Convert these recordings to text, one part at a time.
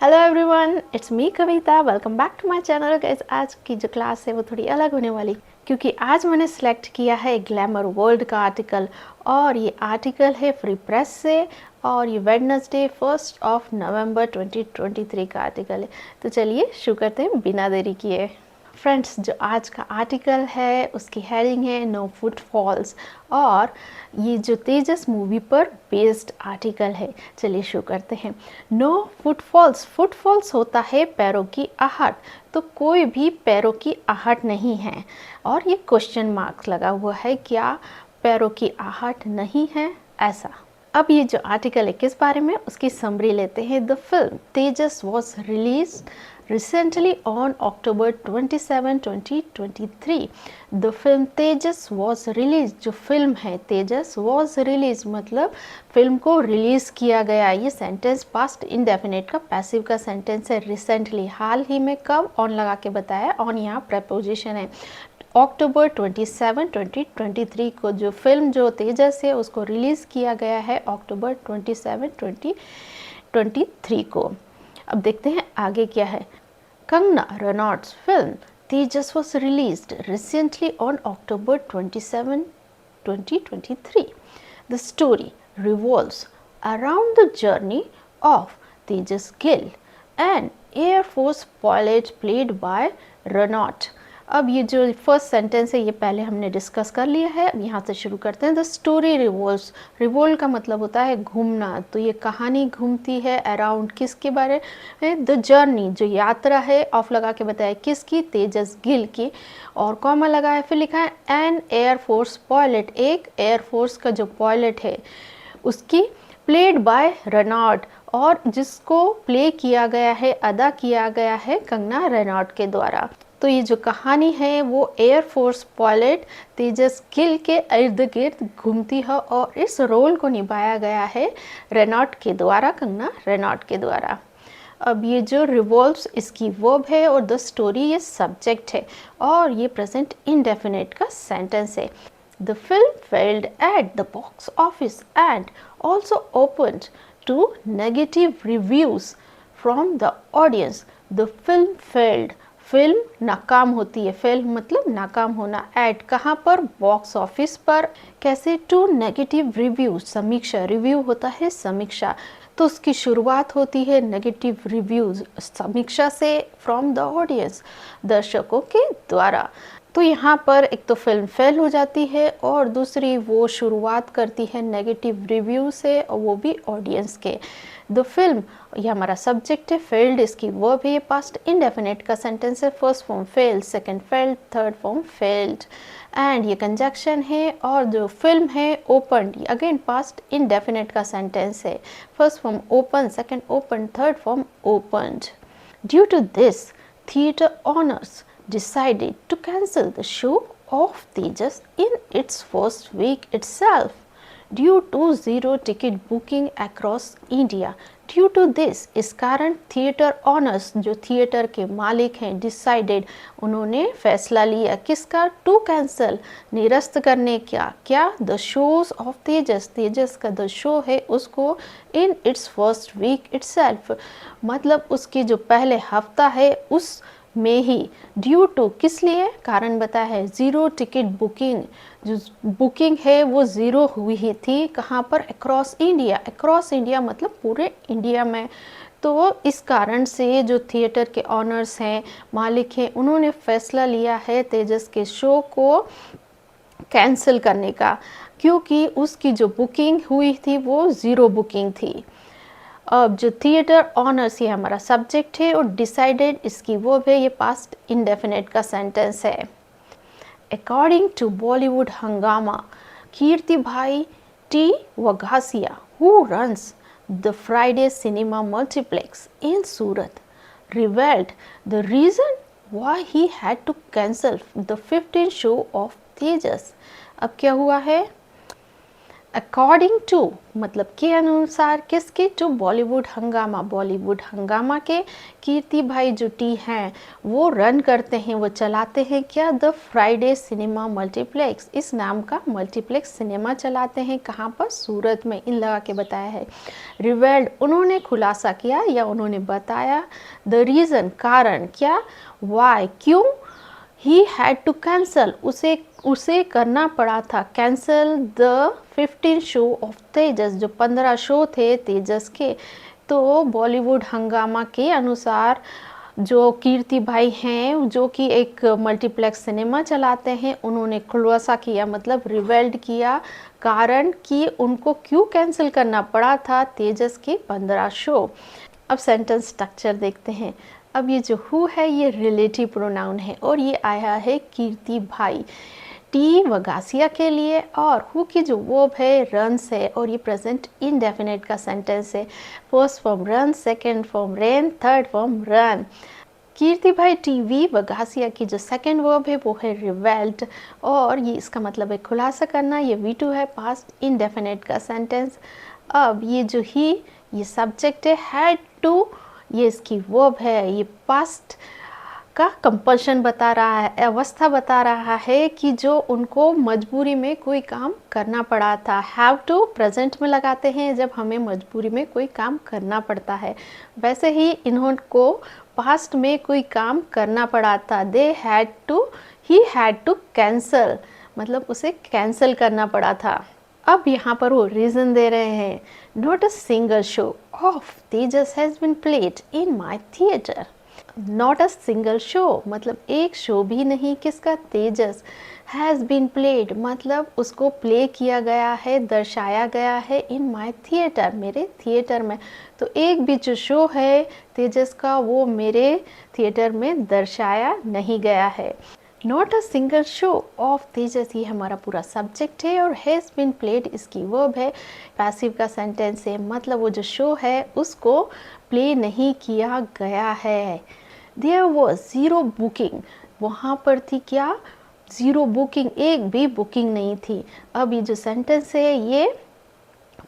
Hello everyone, it's me Kavita. Welcome back to my channel. Guys, आज की जो class है वो थोड़ी अलग होने वाली, क्योंकि आज मैंने सेलेक्ट किया है ग्लैमर वर्ल्ड का आर्टिकल, और ये आर्टिकल है फ्री प्रेस से, और ये वेडनेसडे 1 नवंबर 2023 का आर्टिकल है। तो चलिए शुरू करते हैं बिना देरी किए। फ्रेंड्स, जो आज का आर्टिकल है उसकी हेडिंग है नो फुटफॉल्स, और ये जो तेजस मूवी पर बेस्ड आर्टिकल है। चलिए शुरू करते हैं। नो फुटफॉल्स, फुटफॉल्स होता है पैरों की आहट, तो कोई भी पैरों की आहट नहीं है, और ये क्वेश्चन मार्क्स लगा हुआ है, क्या पैरों की आहट नहीं है ऐसा। अब ये जो आर्टिकल है किस बारे में, उसकी समरी लेते हैं। The film Tejas was release recently on October 27, 2023. The film Tejas was released, जो फिल्म है तेजस was released मतलब फिल्म को रिलीज किया गया। ये सेंटेंस पास्ट इंडेफिनिट का पैसिव का सेंटेंस है। रिसेंटली, हाल ही में, कब, ऑन लगा के बताया, ऑन यहाँ प्रेपोजिशन है। अक्टूबर 27, 2023 को जो फिल्म जो तेजस है उसको रिलीज किया गया है अक्टूबर 27, 2023 को। अब देखते हैं आगे क्या है। Kangana रनौट's film Tejas was released recently on October 27, 2023. The story revolves around the journey of Tejas Gill, an Air Force pilot played by Renault. अब ये जो फर्स्ट सेंटेंस है ये पहले हमने डिस्कस कर लिया है। अब यहाँ से शुरू करते हैं। द स्टोरी रिवॉल्व्स, रिवॉल्व का मतलब होता है घूमना, तो ये कहानी घूमती है अराउंड किसके बारे में, द जर्नी, जो यात्रा है, ऑफ लगा के बताया किसकी, तेजस गिल की, और कॉमा लगा है, फिर लिखा है एन एयरफोर्स पायलट, एक एयरफोर्स का जो पायलट है उसकी, प्लेड बाय रेनॉल्ट, और जिसको प्ले किया गया है, अदा किया गया है कंगना रेनॉल्ट के द्वारा। तो ये जो कहानी है वो एयरफोर्स पायलट तेजस गिल के इर्द गिर्द घूमती है, और इस रोल को निभाया गया है रेनॉल्ट के द्वारा, कंगना रेनॉल्ट के द्वारा। अब ये जो रिवॉल्व्स इसकी वर्ब है, और द स्टोरी ये सब्जेक्ट है, और ये प्रेजेंट इंडेफिनिट का सेंटेंस है। The film failed at the box office and also opened to negative reviews from the audience. The film failed, film नाकाम होती है, फिल्म मतलब नाकाम होना, एट कहाँ पर, बॉक्स ऑफिस पर, कैसे, टू नेगेटिव रिव्यू, समीक्षा, रिव्यू होता है समीक्षा, तो उसकी शुरुआत होती है नेगेटिव रिव्यूज, समीक्षा से, फ्रॉम द ऑडियंस, दर्शकों के द्वारा। तो यहाँ पर एक तो फिल्म फेल हो जाती है, और दूसरी वो शुरुआत करती है नेगेटिव रिव्यू से, और वो भी ऑडियंस के। द फिल्म, ये हमारा सब्जेक्ट है, फेल्ड इसकी वर्ब है, ये पास्ट इंडेफिनिट का सेंटेंस है। First form failed, second failed, third form failed, and ये कंजक्शन है। और जो फिल्म है ओपन, अगेन पास्ट इंडेफिनिट का सेंटेंस है। First form open, second open, third form opened. Due to this, theatre owners decided to cancel the show of Tejas in its first week itself due to zero ticket booking across India. Due to this, इस कारण theatre honours, जो theatre के मालिक हैं, decided, उन्होंने फैसला लिया किसका, टू कैंसल, निरस्त करने का, क्या, the shows of Tejas, Tejas का द शो है उसको, in its first week itself, मतलब उसकी जो पहले हफ्ता है उस में ही, ड्यू टू किस लिए, कारण बताया है, ज़ीरो टिकट बुकिंग, जो बुकिंग है वो ज़ीरो हुई ही थी, कहाँ पर, अक्रॉस इंडिया, अक्रॉस इंडिया मतलब पूरे इंडिया में। तो इस कारण से जो थिएटर के ऑनर्स हैं, मालिक हैं, उन्होंने फैसला लिया है तेजस के शो को कैंसिल करने का, क्योंकि उसकी जो बुकिंग हुई थी वो ज़ीरो बुकिंग थी। अब जो थिएटर ऑनर्स, ये हमारा सब्जेक्ट है, और डिसाइडेड इसकी वर्ब है, ये पास्ट इंडेफिनिट का सेंटेंस है। अकॉर्डिंग टू बॉलीवुड हंगामा, कीर्ति भाई T Vaghasiya, who runs the Friday cinema multiplex in Surat, revealed the reason why he had to cancel the 15th show of Tejas. अब क्या हुआ है, अकॉर्डिंग टू मतलब के अनुसार, किसके? टू बॉलीवुड हंगामा, बॉलीवुड हंगामा के कीर्ति भाई जो टी हैं वो रन करते हैं, वो चलाते हैं क्या? द फ्राइडे सिनेमा मल्टीप्लेक्स, इस नाम का मल्टीप्लेक्स सिनेमा चलाते हैं। कहाँ पर? सूरत में। इन लगा के बताया है। रिवेल्ड उन्होंने खुलासा किया या उन्होंने बताया। द रीज़न कारण, क्या? वाई क्यों? ही हैड टू कैंसल, उसे करना पड़ा था कैंसल द 15 शो ऑफ तेजस, जो 15 शो थे तेजस के। तो बॉलीवुड हंगामा के अनुसार जो कीर्ति भाई हैं जो कि एक मल्टीप्लेक्स सिनेमा चलाते हैं, उन्होंने खुलासा किया मतलब रिवेल्ड किया कारण कि उनको क्यों कैंसिल करना पड़ा था तेजस के 15 शो। अब सेंटेंस स्ट्रक्चर देखते हैं। अब ये जो हु है ये रिलेटिव प्रोनाउन है और ये आया है कीर्ति भाई टी वगासिया के लिए, और हु की जो वर्ब है रन्स है और ये प्रेजेंट इनडेफिनेट का सेंटेंस है। First form run, second form ran, third form run. Kirti भाई टीवी वगासिया की जो सेकेंड वर्ब है वो है रिवेल्ट और ये इसका मतलब है खुलासा करना। ये V2 है, पास्ट इनडेफिनेट का सेंटेंस। अब ये जो ही ये सब्जेक्ट है, हैड टू ये इसकी वर्ब है, ये पास्ट का कंपल्शन बता रहा है, अवस्था बता रहा है कि जो उनको मजबूरी में कोई काम करना पड़ा था। हैव टू प्रेजेंट में लगाते हैं जब हमें मजबूरी में कोई काम करना पड़ता है, वैसे ही इनको पास्ट में कोई काम करना पड़ा था। They had to, he had to cancel मतलब उसे कैंसिल करना पड़ा था। अब यहाँ पर वो रीज़न दे रहे हैं। Not a single show of Tejas has been played in my theatre. Not a single show मतलब एक शो भी नहीं, किसका? तेजस। हैज़ बीन प्लेड मतलब उसको प्ले किया गया है, दर्शाया गया है इन माई थिएटर, मेरे थिएटर में। तो एक भी जो शो है तेजस का वो मेरे थिएटर में दर्शाया नहीं गया है। Not a single show of Tejas ये हमारा पूरा सब्जेक्ट है और हैज़ बीन प्लेड इसकी वर्ब है, पैसिव का सेंटेंस है मतलब वो जो शो है उसको प्ले नहीं किया गया है। देयर वॉज ज़ीरो बुकिंग, वहाँ पर थी क्या? ज़ीरो बुकिंग, एक भी बुकिंग नहीं थी। अब ये जो सेंटेंस है ये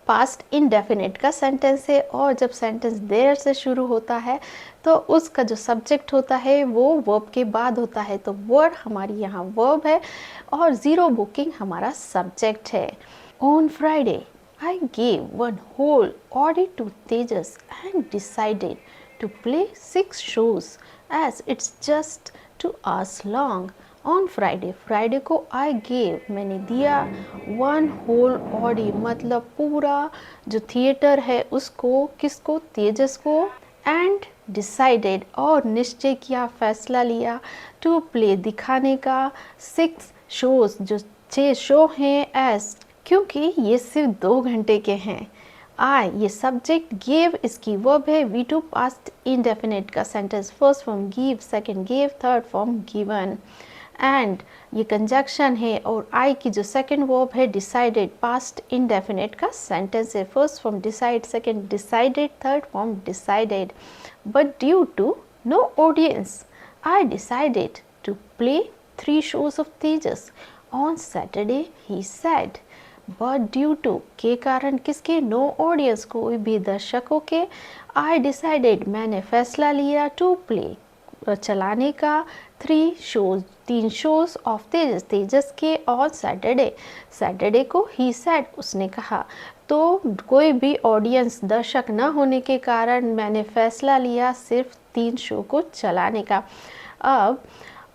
पास्ट इनडेफिनेट का सेंटेंस है और जब सेंटेंस देयर से शुरू होता है तो उसका जो सब्जेक्ट होता है वो वर्ब के बाद होता है, तो वर्ड हमारी यहाँ वर्ब है और ज़ीरो बुकिंग हमारा सब्जेक्ट है। On Friday I gave one whole audi to Tejas and decided to play 6 shows as it's just 2 hours long. On Friday, Friday को I gave मैंने दिया one whole ऑडी मतलब पूरा जो थिएटर है उसको, किसको? तेजस को। एंड डिसाइडेड और निश्चय किया, फैसला लिया, टू प्ले दिखाने का 6 शोज जो 6 शो हैं एज, क्योंकि ये सिर्फ 2 घंटे के हैं। आई ये सब्जेक्ट, गिव इसकी वर्ब है, V2 पास्ट इंडेफिनेट का sentence, first form give, second give, third form given. And ये कंजक्शन है और आई की जो सेकंड वर्ब है डिसाइडेड पास्ट इंडेफिनेट का सेंटेंस है, first form decide, second decided, third form decided. But due to no audience I decided to play 3 shows of Tejas on Saturday, he said. But due to के कारण, किसके? No audience कोई भी दर्शकों के। I decided मैंने फैसला लिया, टू प्ले चलाने का 3 shows 3 shows ऑफ तेजस, तेजस के और सैटरडे को ही सेड उसने कहा। तो कोई भी ऑडियंस दर्शक न होने के कारण मैंने फैसला लिया सिर्फ 3 शो को चलाने का। अब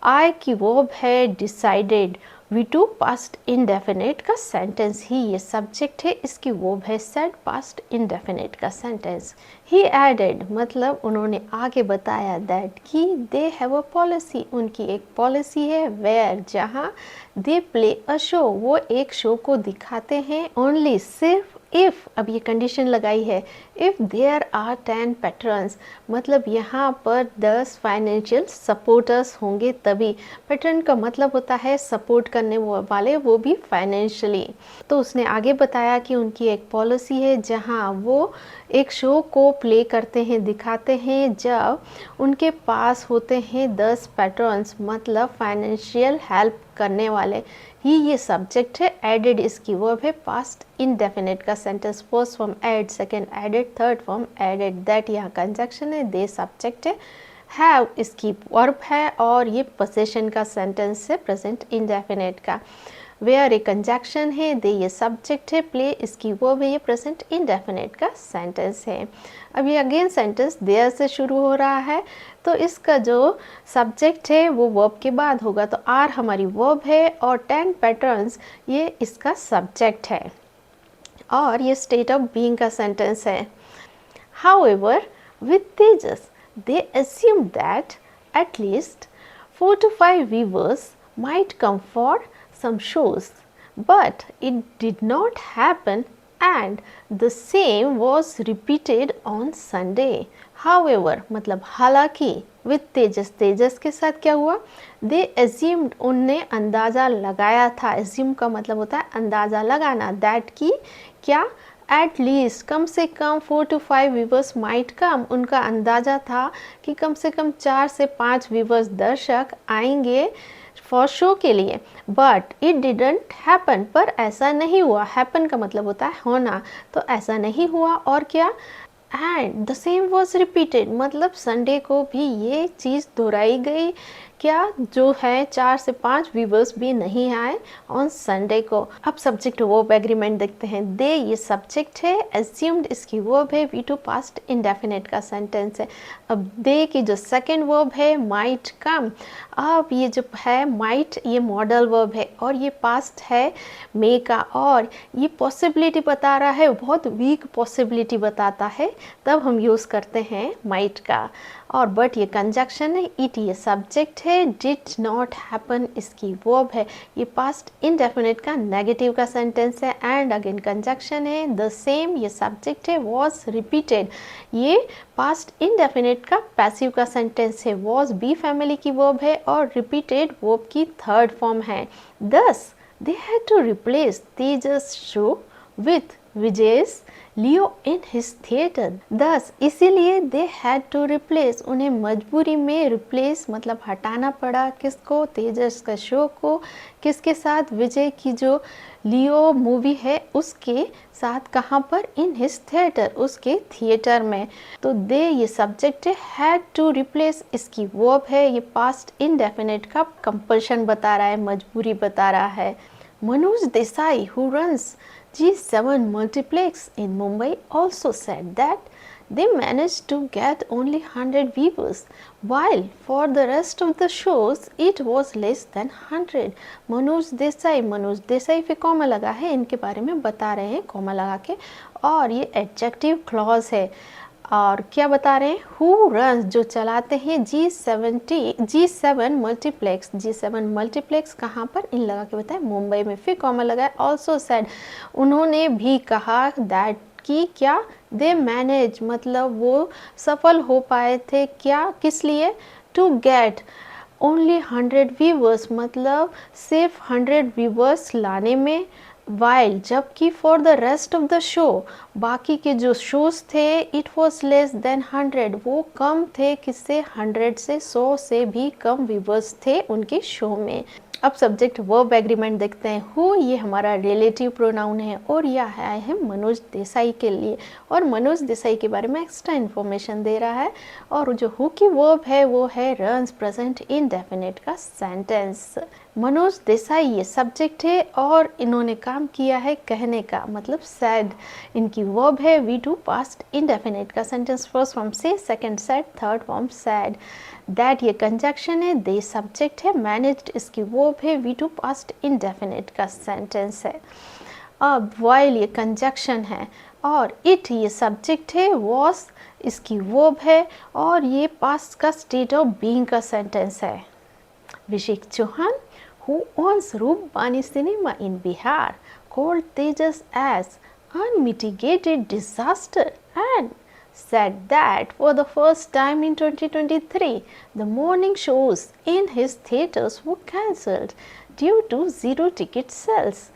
आई की वर्ब है डिसाइडेड, V2 पास्ट इंडेफिनेट का सेंटेंस, ही ये सब्जेक्ट है, इसकी वर्ब है सेड पास्ट इंडेफिनेट का सेंटेंस। ही एडेड मतलब उन्होंने आगे बताया दैट कि दे हैव अ पॉलिसी, उनकी एक पॉलिसी है, वेयर जहाँ दे प्ले अ शो वो एक शो को दिखाते हैं, ओनली सिर्फ, इफ़ अब ये कंडीशन लगाई है, इफ़ देयर आर 10 पैट्रन्स मतलब यहाँ पर 10 फाइनेंशियल सपोर्टर्स होंगे तभी। पैट्रन का मतलब होता है सपोर्ट करने वाले, वो भी फाइनेंशियली। तो उसने आगे बताया कि उनकी एक पॉलिसी है जहाँ वो एक शो को प्ले करते हैं, दिखाते हैं जब उनके पास होते हैं 10 पैट्रन्स मतलब फाइनेंशियल हेल्प करने वाले। ये सब्जेक्ट है, एडेड इसकी वर्ब है, पास्ट इंडेफिनिट का sentence, first form add, second added, third form added. That यहाँ कंजक्शन है, दे सब्जेक्ट है, हैव इसकी वर्ब है और ये पोजीशन का सेंटेंस है प्रेजेंट इंडेफिनिट का। वेयर ए कंजक्शन है, दे ये सब्जेक्ट है, प्ले इसकी वर्ब है, ये प्रेजेंट इंडेफिनिट का सेंटेंस है। अब ये अगेन सेंटेंस देयर से शुरू हो रहा है, तो इसका जो सब्जेक्ट है वो वर्ब के बाद होगा, तो आर हमारी वर्ब है और 10 पैटर्न्स ये इसका सब्जेक्ट है और ये स्टेट ऑफ बीइंग का सेंटेंस है। However, with Tejas, they assumed that at least 4 to 5 viewers might come for some shows, but it did not happen and the same was repeated on Sunday. However, मतलब हालांकि with तेजस, तेजस के साथ क्या हुआ, they assumed उनने अंदाज़ा लगाया था, assume का मतलब होता है अंदाज़ा लगाना, that की क्या एट लीस्ट कम से कम 4 to 5 व्यूवर्स माइट कम, उनका अंदाज़ा था कि कम से कम 4 से 5 व्यूवर्स दर्शक आएंगे फॉर शो के लिए, बट इट डिडंट हैपन, पर ऐसा नहीं हुआ। हैपन का मतलब होता है होना, तो ऐसा नहीं हुआ और क्या, and the same was repeated, मतलब संडे को भी ये चीज़ दोहराई गई, क्या जो है 4 से 5 व्यूवर्स भी नहीं आए ऑन संडे को। अब सब्जेक्ट वर्ब एग्रीमेंट देखते हैं। दे ये सब्जेक्ट है, एज्यूम्ड इसकी वर्ब है, वी टू पास्ट इंडेफिनिट का सेंटेंस है। अब दे की जो सेकेंड वर्ब है माइट कम, अब ये जो है माइट ये मॉडल वर्ब है और ये पास्ट है मे का, और ये पॉसिबिलिटी बता रहा है, बहुत वीक पॉसिबिलिटी बताता है, तब हम यूज़ करते हैं माइट का। और बट ये कंजक्शन है, इट ये सब्जेक्ट है, डिड नॉट हैपन इसकी वर्ब है, ये पास्ट इनडेफिनिट का नेगेटिव का सेंटेंस है, एंड अगेन कंजक्शन है, द सेम ये सब्जेक्ट है, वॉज रिपीटेड ये पास्ट इनडेफिनिट का पैसिव का सेंटेंस है, वॉज बी फैमिली की वर्ब है और रिपीटेड वर्ब की थर्ड फॉर्म है। Thus they had to replace Tejas show with Vijay's Leo in his theatre. Thus इसीलिए दे हैड टू रिप्लेस, उन्हें मजबूरी में रिप्लेस मतलब हटाना पड़ा, किसको, तेजस का शो को, किसके साथ, विजय की जो लियो मूवी है उसके साथ, कहाँ पर, इन हिज थिएटर उसके थिएटर में। तो दे ये सब्जेक्ट है, हैड टू रिप्लेस इसकी वर्ब है, ये पास्ट इनडेफिनिट का कंपल्शन बता रहा है, मजबूरी बता रहा है। Manoj Desai who runs G7 Multiplex in Mumbai also said that they managed to get only 100 viewers, while for the rest of the shows it was less than 100. Manoj Desai पे कॉमा लगा है, इनके बारे में बता रहे हैं कॉमा लगा के, और ये एडजेक्टिव क्लॉज है। और क्या बता रहे हैं, हु रन्स जो चलाते हैं G7 मल्टीप्लेक्स कहाँ पर, इन लगा के बताए मुंबई में, फिर कॉमा लगाए, ऑल्सो सेड उन्होंने भी कहा, दैट कि क्या, दे मैनेज मतलब वो सफल हो पाए थे, क्या किस लिए, टू गेट ओनली 100 व्यूवर्स मतलब सिर्फ 100 व्यूवर्स लाने में, वाइल जबकि for the rest of the show बाकी के जो शोज थे, इट वॉज लेस देन 100 वो कम थे, किससे, 100 से, 100 से भी कम व्यूवर्स थे उनके शो में। अब सब्जेक्ट वर्ब एग्रीमेंट देखते हैं। हु ये हमारा रिलेटिव प्रोनाउन है और यह आया है मनोज देसाई के लिए, और मनोज देसाई के बारे में एक्स्ट्रा इन्फॉर्मेशन दे रहा है, और जो हु की वर्ब है वो है रन्स प्रेजेंट इंडेफिनिट का सेंटेंस। मनोज देसाई ये सब्जेक्ट है और इन्होंने काम किया है कहने का, मतलब सैड इनकी वर्ब है, वी टू पास्ट इंडेफिनिट का सेंटेंस, फर्स्ट फॉर्म से, second said, third form sad. That ये कंजक्शन है, दे सब्जेक्ट है, मैनेज्ड इसकी वर्ब है, वी टू पास्ट इंडेफिनिट का सेंटेंस है। अब वाइल ये कंजक्शन है और इट ये सब्जेक्ट है, वॉज इसकी वर्ब है और ये पास्ट का स्टेट ऑफ बीइंग का सेंटेंस है। Abhishek Chauhan, who owns Roopbani Cinema in Bihar, called Tejas as unmitigated disaster and said that for the first time in 2023, the morning shows in his theatres were cancelled due to zero ticket sales,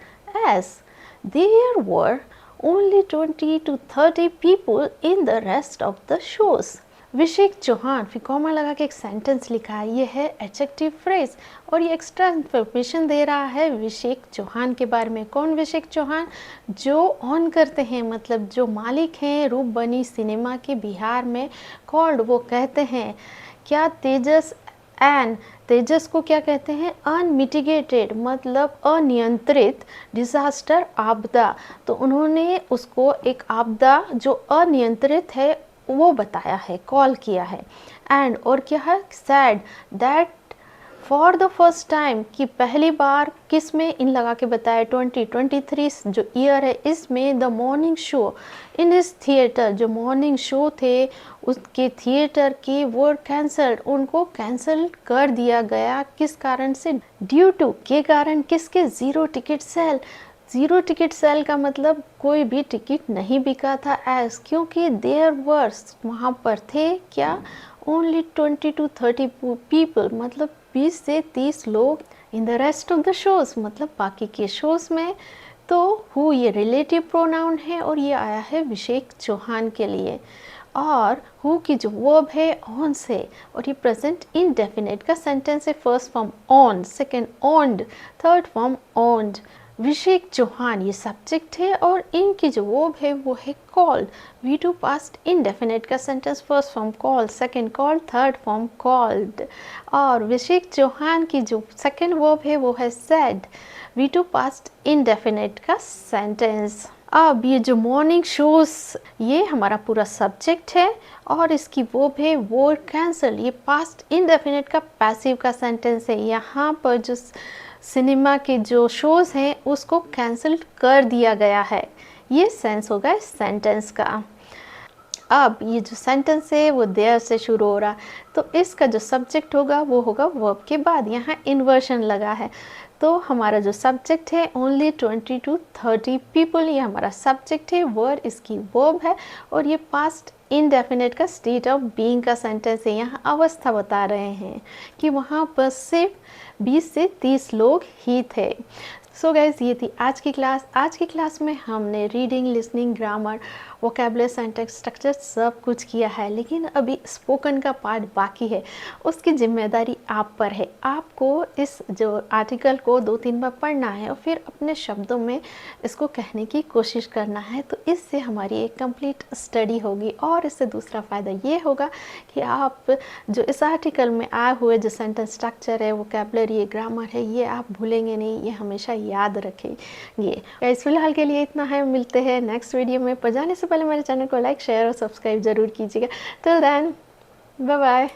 as there were only 20 to 30 people in the rest of the shows. Vishek Chauhan फिर comma लगा के एक sentence लिखा है, ये है adjective phrase और ये एक्स्ट्रा इंफॉर्मेशन दे रहा है विशेक चौहान के बारे में। कौन विशेक चौहान? जो ऑन करते हैं, मतलब जो मालिक हैं रूप बनी सिनेमा के बिहार में, कॉल्ड वो कहते हैं क्या, तेजस एंड, तेजस को क्या कहते हैं? अनमिटिगेटेड, मतलब अनियंत्रित, डिजास्टर आपदा। तो उन्होंने उसको एक आपदा जो अनियंत्रित है वो बताया है, कॉल किया है। एंड और क्या है? Sad, that for the first time, कि पहली बार किस में इन लगा के बताया, 2023 जो ईयर है इसमें द मॉर्निंग शो इन इस थिएटर, जो मॉर्निंग शो थे उसके थिएटर के वो कैंसल्ड, उनको कैंसल कर दिया गया। किस कारण से? ड्यू टू, के कारण, किसके? Zero ticket sale. Zero ticket sale का मतलब कोई भी टिकट नहीं बिका था, एज क्योंकि देयर वर्स, वहाँ पर थे क्या, ओनली 20 to 30 पीपल, मतलब 20 से 30 लोग in the rest of the shows, मतलब बाकी के शोज़ में। तो हु ये रिलेटिव प्रोनाउन है और ये आया है विशेक चौहान के लिए। और हु की जो वर्ब है ऑन से, और ये प्रेजेंट इंडेफिनिट का सेंटेंस है। First form own, second owned, third form owned. Vishek Chauhan ये सब्जेक्ट है और इनकी जो वर्ब है वो है कॉल्ड। V2 पास्ट इंडेफिनिट का sentence, first form call, second call, third form called. और विशेक चौहान की जो सेकेंड वर्ब है वो है सेड, V2 पास्ट इंडेफिनिट का सेंटेंस। अब ये जो मॉर्निंग शोज, ये हमारा पूरा सब्जेक्ट है और इसकी वर्ब है वो कैंसल, ये पास्ट इंडेफिनिट का पैसिव का सेंटेंस है। यहाँ पर जो सिनेमा के जो शोज़ हैं उसको कैंसिल कर दिया गया है, ये सेंस होगा इस सेंटेंस का। अब ये जो सेंटेंस है वो देयर से शुरू हो रहा, तो इसका जो सब्जेक्ट होगा वो होगा वर्ब के बाद। यहाँ इन्वर्शन लगा है, तो हमारा जो सब्जेक्ट है ओनली 20 to 30 पीपल, ये हमारा सब्जेक्ट है। वर्ड इसकी वर्ब है और ये पास्ट इनडेफिनेट का स्टेट ऑफ बीइंग का सेंटेंस है। यहाँ अवस्था बता रहे हैं कि वहाँ पर सिर्फ 20 से 30 लोग ही थे। सो गाइज, ये थी आज की क्लास। आज की क्लास में हमने reading, listening, grammar, vocabulary, sentence structure सब कुछ किया है, लेकिन अभी स्पोकन का पार्ट बाकी है। उसकी जिम्मेदारी आप पर है। आपको इस जो आर्टिकल को 2-3 बार पढ़ना है और फिर अपने शब्दों में इसको कहने की कोशिश करना है, तो इससे हमारी एक कंप्लीट स्टडी होगी। और इससे दूसरा फ़ायदा ये होगा कि आप जो इस आर्टिकल में आए हुए जो सेंटेंस स्ट्रक्चर है, वोकेबुलरी, ग्रामर है, ये आप भूलेंगे नहीं, ये हमेशा याद रखेंगे। गाइस, फिलहाल के लिए इतना है, मिलते हैं नेक्स्ट वीडियो में। पर जाने से पहले मेरे चैनल को लाइक, शेयर और सब्सक्राइब जरूर कीजिएगा। Till then, bye bye.